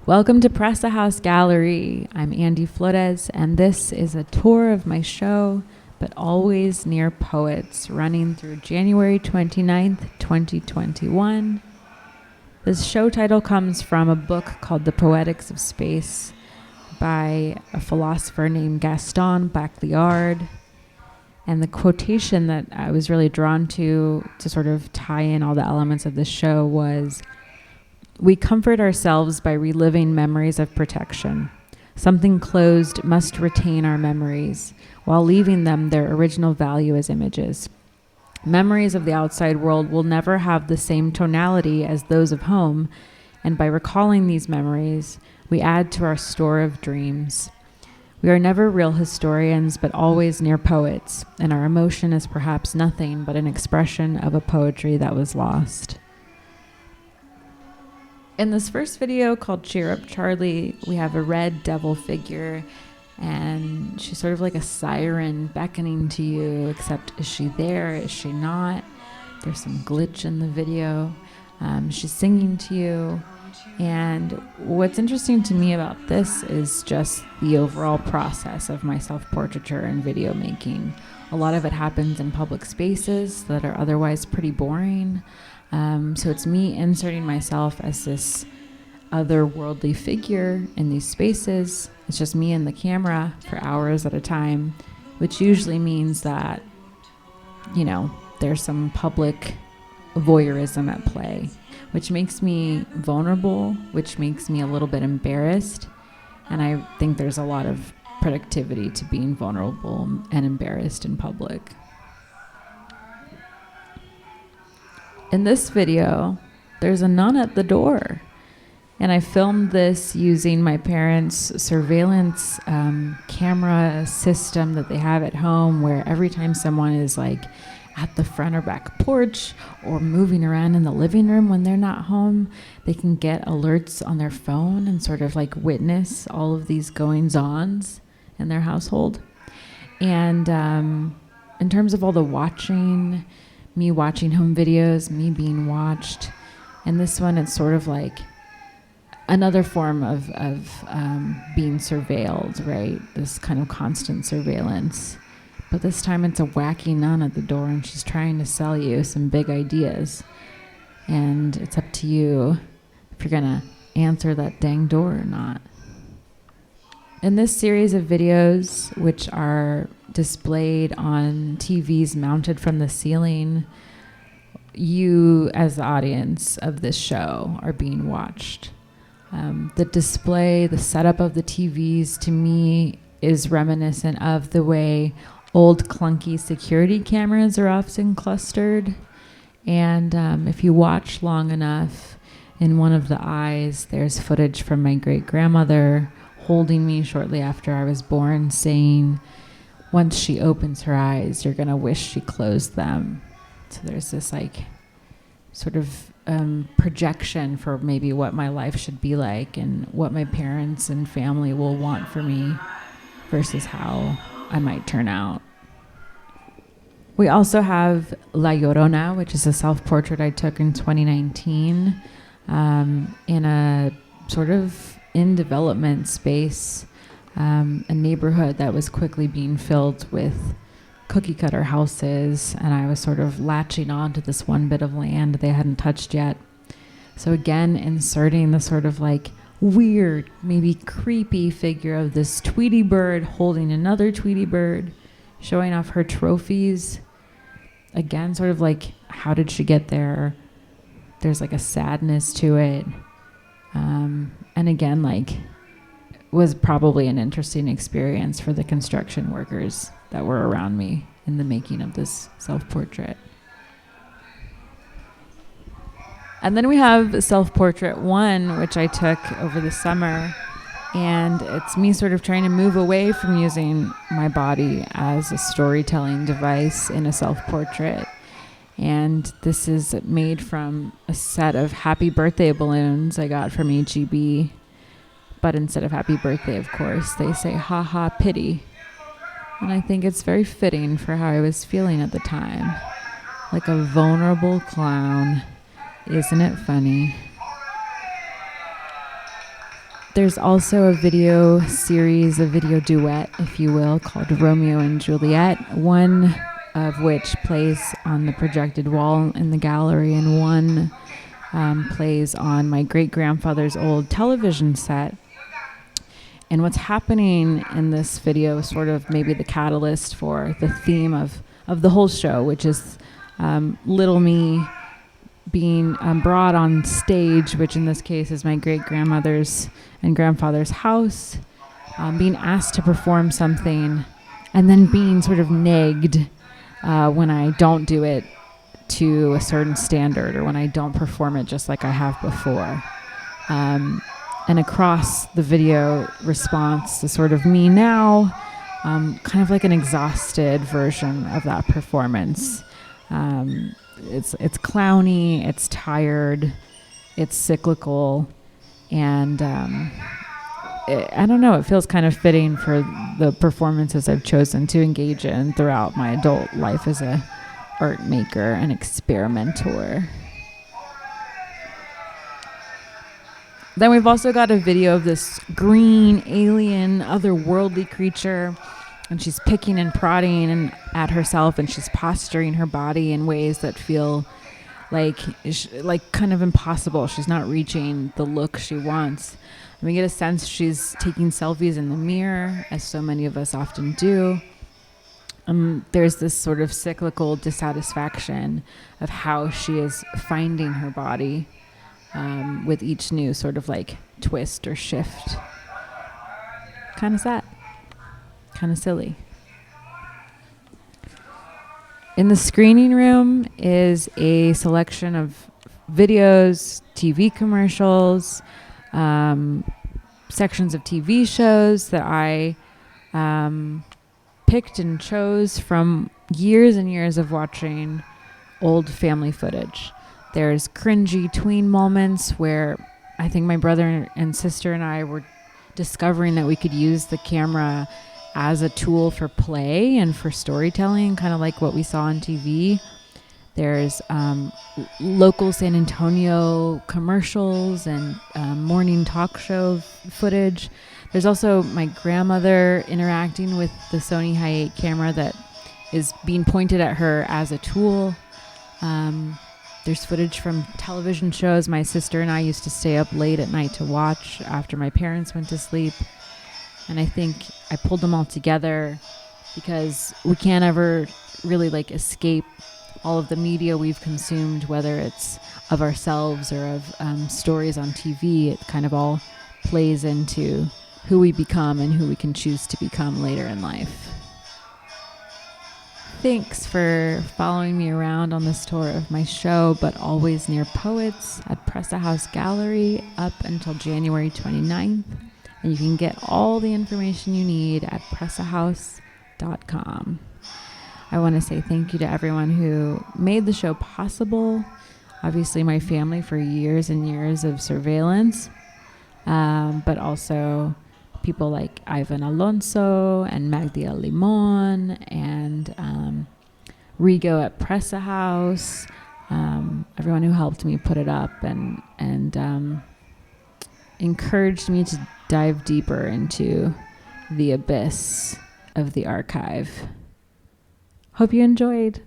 Welcome to Press a House Gallery. I'm Andie Flores, and this is a tour of my show, But Always Near Poets, running through January 29th, 2021. This show title comes from a book called The Poetics of Space by a philosopher named Gaston Bacliard. And the quotation that I was really drawn to sort of tie in all the elements of the show was, "We comfort ourselves by reliving memories of protection. Something closed must retain our memories, while leaving them their original value as images. Memories of the outside world will never have the same tonality as those of home, and by recalling these memories, we add to our store of dreams. We are never real historians, but always near poets, and our emotion is perhaps nothing but an expression of a poetry that was lost." In this first video called Cheer Up Charlie, we have a red devil figure, and she's sort of like a siren beckoning to you, except is she there? Is she not? There's some glitch in the video. She's singing to you. And what's interesting to me about this is just the overall process of my self-portraiture and video making. A lot of it happens in public spaces that are otherwise pretty boring. So it's me inserting myself as this otherworldly figure in these spaces. It's just me and the camera for hours at a time, which usually means that, there's some public voyeurism at play, which makes me vulnerable, which makes me a little bit embarrassed. And I think there's a lot of productivity to being vulnerable and embarrassed in public. In this video, there's a nun at the door. And I filmed this using my parents' surveillance camera system that they have at home, where every time someone is like at the front or back porch or moving around in the living room when they're not home, they can get alerts on their phone and sort of like witness all of these goings-ons in their household. And in terms of all the watching, me watching home videos, me being watched, and this one, it's sort of like another form of being surveilled, right? This kind of constant surveillance. But this time it's a wacky nun at the door, and she's trying to sell you some big ideas. And it's up to you if you're gonna answer that dang door or not. In this series of videos, which are displayed on TVs mounted from the ceiling, you, as the audience of this show, are being watched. The display, the setup of the TVs, to me, is reminiscent of the way old clunky security cameras are often clustered. And if you watch long enough, in one of the eyes, there's footage from my great-grandmother holding me shortly after I was born, saying, "Once she opens her eyes, you're going to wish she closed them." So there's this like sort of projection for maybe what my life should be like and what my parents and family will want for me versus how I might turn out. We also have La Llorona, which is a self-portrait I took in 2019 in a sort of in development space, a neighborhood that was quickly being filled with cookie cutter houses, and I was sort of latching on to this one bit of land they hadn't touched yet. So again, inserting the sort of like weird, maybe creepy figure of this Tweety bird holding another Tweety bird, showing off her trophies. Again, sort of like, how did she get there? There's like a sadness to it. And again, like, was probably an interesting experience for the construction workers that were around me in the making of this self-portrait. And then we have self-portrait 1, which I took over the summer. And it's me sort of trying to move away from using my body as a storytelling device in a self-portrait. And this is made from a set of happy birthday balloons I got from H-E-B. But instead of happy birthday, of course, they say, "Ha ha, pity." And I think it's very fitting for how I was feeling at the time. Like a vulnerable clown. Isn't it funny? There's also a video series, a video duet, if you will, called Romeo and Juliet, one of which plays on the projected wall in the gallery, and one plays on my great-grandfather's old television set. And what's happening in this video is sort of maybe the catalyst for the theme of the whole show, which is little me being brought on stage, which in this case is my great-grandmother's and grandfather's house, being asked to perform something, and then being sort of nagged when I don't do it to a certain standard, or when I don't perform it just like I have before. And across the video response, the sort of me now, kind of like an exhausted version of that performance. It's clowny, it's tired, it's cyclical, and I don't know, it feels kind of fitting for the performances I've chosen to engage in throughout my adult life as a art maker and experimenter. Then we've also got a video of this green, alien, otherworldly creature, and she's picking and prodding at herself, and she's posturing her body in ways that feel like kind of impossible. She's not reaching the look she wants. And we get a sense she's taking selfies in the mirror, as so many of us often do. There's this sort of cyclical dissatisfaction of how she is finding her body with each new sort of like twist or shift. Kind of sad. Kind of silly. In the screening room is a selection of videos, TV commercials, sections of TV shows that I picked and chose from years and years of watching old family footage. There's cringy tween moments where I think my brother and sister and I were discovering that we could use the camera as a tool for play and for storytelling, kind of like what we saw on TV. There's local San Antonio commercials and morning talk show footage. There's also my grandmother interacting with the Sony Hi8 camera that is being pointed at her as a tool. There's footage from television shows my sister and I used to stay up late at night to watch after my parents went to sleep. And I think I pulled them all together because we can't ever really like escape all of the media we've consumed, whether it's of ourselves or of stories on TV. It kind of all plays into who we become and who we can choose to become later in life. Thanks for following me around on this tour of my show, but always near poets at Pressa House Gallery up until January 29th. And you can get all the information you need at pressahouse.com. I want to say thank you to everyone who made the show possible. Obviously, my family for years and years of surveillance, but also people like Ivan Alonso and Magdia Limon and Rigo at Pressa House, everyone who helped me put it up and encouraged me to dive deeper into the abyss of the archive. Hope you enjoyed.